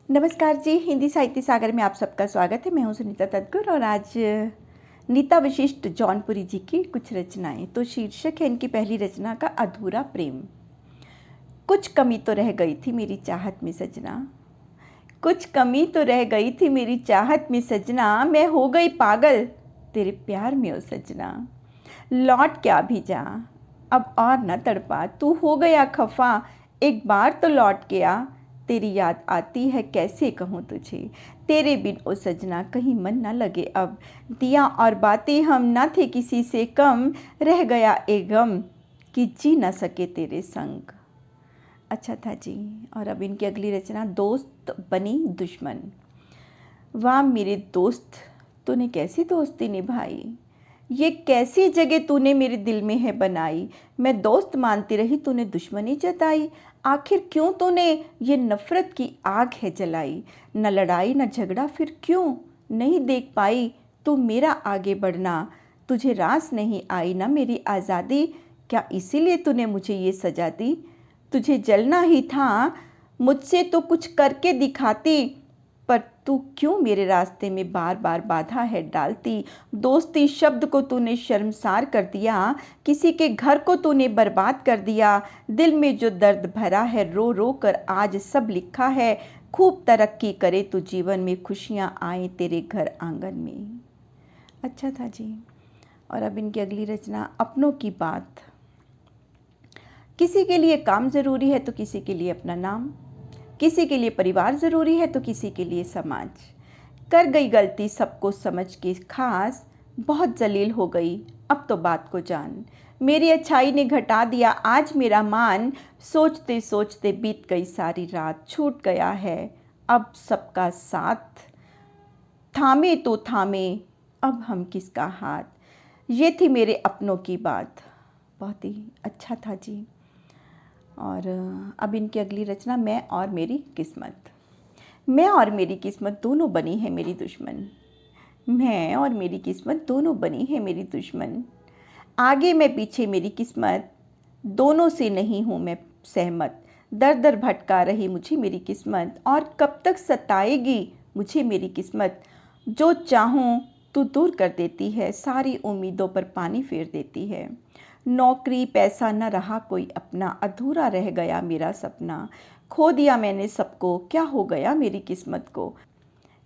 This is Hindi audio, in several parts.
नमस्कार जी, हिंदी साहित्य सागर में आप सबका स्वागत है। मैं हूँ सुनीता तटकर और आज नीता वशिष्ठ जौनपुरी जी की कुछ रचनाएं। तो शीर्षक है इनकी पहली रचना का अधूरा प्रेम। कुछ कमी तो रह गई थी मेरी चाहत में सजना, कुछ कमी तो रह गई थी मेरी चाहत में सजना, मैं हो गई पागल तेरे प्यार में ओ सजना। लौट क्या भी जा अब और न तड़पा, तू हो गया खफा एक बार तो लौट के आ। तेरी याद आती है कैसे कहूँ तुझे, तेरे बिन ओ सजना कहीं मन न लगे अब। दिया और बातें हम न थे किसी से कम, रह गया ए गम कि जी न सके तेरे संग। अच्छा था जी। और अब इनकी अगली रचना दोस्त बनी दुश्मन। वाह मेरे दोस्त, तूने कैसी दोस्ती निभाई, ये कैसी जगह तूने मेरे दिल में है बनाई। मैं दोस्त मानती रही तूने दुश्मनी जताई, आखिर क्यों तूने ये नफ़रत की आग है जलाई। न लड़ाई न झगड़ा फिर क्यों नहीं देख पाई तू मेरा आगे बढ़ना। तुझे रास नहीं आई ना मेरी आज़ादी, क्या इसीलिए तूने मुझे ये सजा दी। तुझे जलना ही था मुझसे तो कुछ करके दिखाती, पर तू क्यों मेरे रास्ते में बार बार बाधा है डालती। दोस्ती शब्द को तूने शर्मसार कर दिया, किसी के घर को तूने बर्बाद कर दिया। दिल में जो दर्द भरा है रो रो कर आज सब लिखा है। खूब तरक्की करे तू जीवन में, खुशियाँ आए तेरे घर आंगन में। अच्छा था जी। और अब इनकी अगली रचना अपनों की बात। किसी के लिए काम ज़रूरी है तो किसी के लिए अपना नाम, किसी के लिए परिवार ज़रूरी है तो किसी के लिए समाज। कर गई गलती सबको समझ के खास, बहुत जलील हो गई अब तो बात को जान। मेरी अच्छाई ने घटा दिया आज मेरा मान, सोचते सोचते बीत गई सारी रात। छूट गया है अब सबका साथ, थामे तो थामे अब हम किसका हाथ। ये थी मेरे अपनों की बात। बहुत ही अच्छा था जी। और अब इनकी अगली रचना मैं और मेरी किस्मत। मैं और मेरी किस्मत दोनों बनी है मेरी दुश्मन, मैं और मेरी किस्मत दोनों बनी है मेरी दुश्मन। आगे मैं पीछे मेरी किस्मत, दोनों से नहीं हूँ मैं सहमत। दर दर भटका रही मुझे मेरी किस्मत, और कब तक सताएगी मुझे मेरी किस्मत। जो चाहूँ तू दूर कर देती है, सारी उम्मीदों पर पानी फेर देती है। नौकरी पैसा न रहा कोई अपना, अधूरा रह गया मेरा सपना। खो दिया मैंने सबको, क्या हो गया मेरी किस्मत को।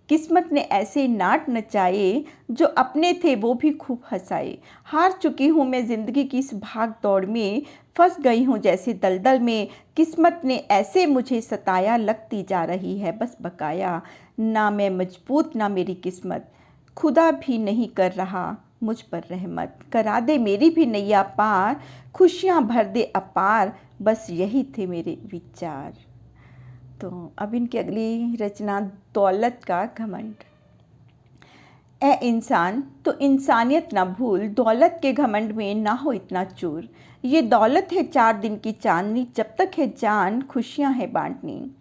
किस्मत ने ऐसे नाट नचाए, जो अपने थे वो भी खूब हंसाए। हार चुकी हूँ मैं ज़िंदगी की इस भाग दौड़ में, फंस गई हूँ जैसे दलदल में। किस्मत ने ऐसे मुझे सताया, लगती जा रही है बस बकाया। ना मैं मजबूत ना मेरी किस्मत, खुदा भी नहीं कर रहा मुझ पर रहमत। करा दे मेरी भी नैया पार, खुशियाँ भर दे अपार, बस यही थे मेरे विचार। तो अब इनकी अगली रचना दौलत का घमंड। ए इंसान तो इंसानियत ना भूल, दौलत के घमंड में ना हो इतना चूर। ये दौलत है 4 दिन की चांदनी, जब तक है जान खुशियाँ है बांटनी।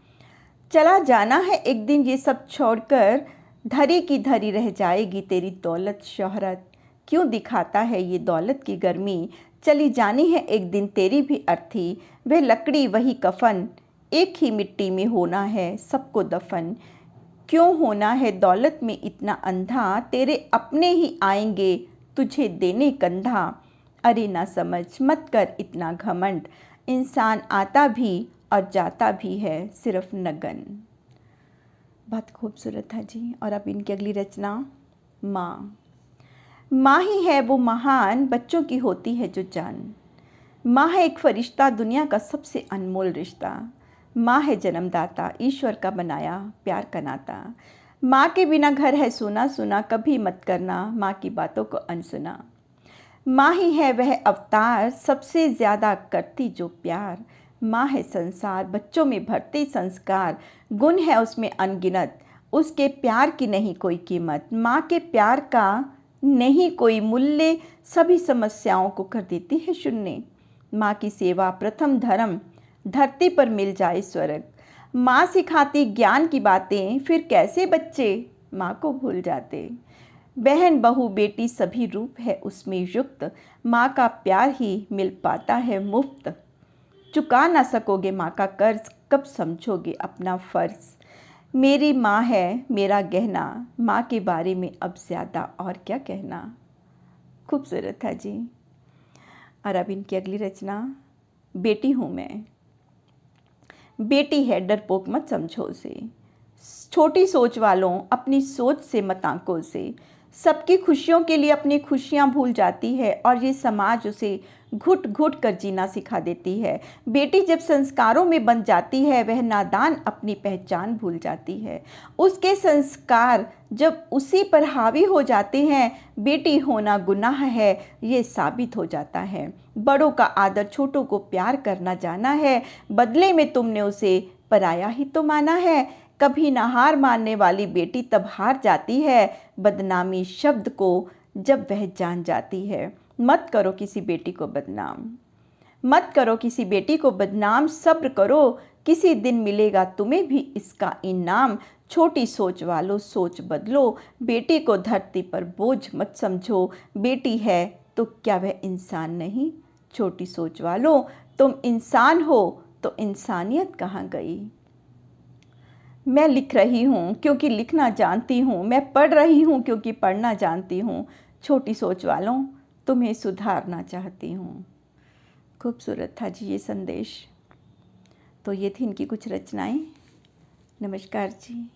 चला जाना है एक दिन ये सब छोड़कर, धरी की धरी रह जाएगी तेरी दौलत शोहरत। क्यों दिखाता है ये दौलत की गर्मी, चली जानी है एक दिन तेरी भी अर्थी। वह लकड़ी वही कफन, एक ही मिट्टी में होना है सबको दफन। क्यों होना है दौलत में इतना अंधा, तेरे अपने ही आएंगे तुझे देने कंधा। अरे ना समझ मत कर इतना घमंड, इंसान आता भी और जाता भी है सिर्फ नगन। बहुत खूबसूरत था जी। और अब इनकी अगली रचना माँ। माँ ही है वो महान, बच्चों की होती है जो जान। माँ है एक फरिश्ता, दुनिया का सबसे अनमोल रिश्ता। माँ है जन्मदाता, ईश्वर का बनाया प्यार का नाता। माँ के बिना घर है सूना सूना, कभी मत करना माँ की बातों को अनसुना। माँ ही है वह अवतार, सबसे ज़्यादा करती जो प्यार। माँ है संसार, बच्चों में भरते संस्कार। गुण है उसमें अनगिनत, उसके प्यार की नहीं कोई कीमत। माँ के प्यार का नहीं कोई मूल्य, सभी समस्याओं को कर देती है शून्य। माँ की सेवा प्रथम धर्म, धरती पर मिल जाए स्वर्ग। माँ सिखाती ज्ञान की बातें, फिर कैसे बच्चे माँ को भूल जाते। बहन बहू बेटी सभी रूप है उसमें युक्त, माँ का प्यार ही मिल पाता है मुफ्त। चुका ना सकोगे माँ का कर्ज, कब समझोगे अपना फ़र्ज। मेरी माँ है मेरा गहना, माँ के बारे में अब ज़्यादा और क्या कहना। खूबसूरत था जी। और अब इनकी अगली रचना, बेटी हूँ मैं। बेटी है डरपोक मत समझो उसे, छोटी सोच वालों अपनी सोच से मत आंको उसे। सबकी खुशियों के लिए अपनी खुशियाँ भूल जाती है और ये समाज उसे घुट घुट कर जीना सिखा देती है। बेटी जब संस्कारों में बन जाती है वह नादान अपनी पहचान भूल जाती है। उसके संस्कार जब उसी पर हावी हो जाते हैं, बेटी होना गुनाह है ये साबित हो जाता है। बड़ों का आदर छोटों को प्यार करना जाना है, बदले में तुमने उसे पराया ही तो माना है। कभी ना हार मानने वाली बेटी तब हार जाती है, बदनामी शब्द को जब वह जान जाती है। मत करो किसी बेटी को बदनाम, मत करो किसी बेटी को बदनाम, सब्र करो किसी दिन मिलेगा तुम्हें भी इसका इनाम। छोटी सोच वालों सोच बदलो, बेटी को धरती पर बोझ मत समझो। बेटी है तो क्या वह इंसान नहीं? छोटी सोच वालों तुम इंसान हो तो इंसानियत कहाँ गई? मैं लिख रही हूँ क्योंकि लिखना जानती हूँ, मैं पढ़ रही हूँ क्योंकि पढ़ना जानती हूँ। छोटी सोच वालों तुम्हें सुधारना चाहती हूँ। खूबसूरत था जी ये संदेश। तो ये थी इनकी कुछ रचनाएं। नमस्कार जी।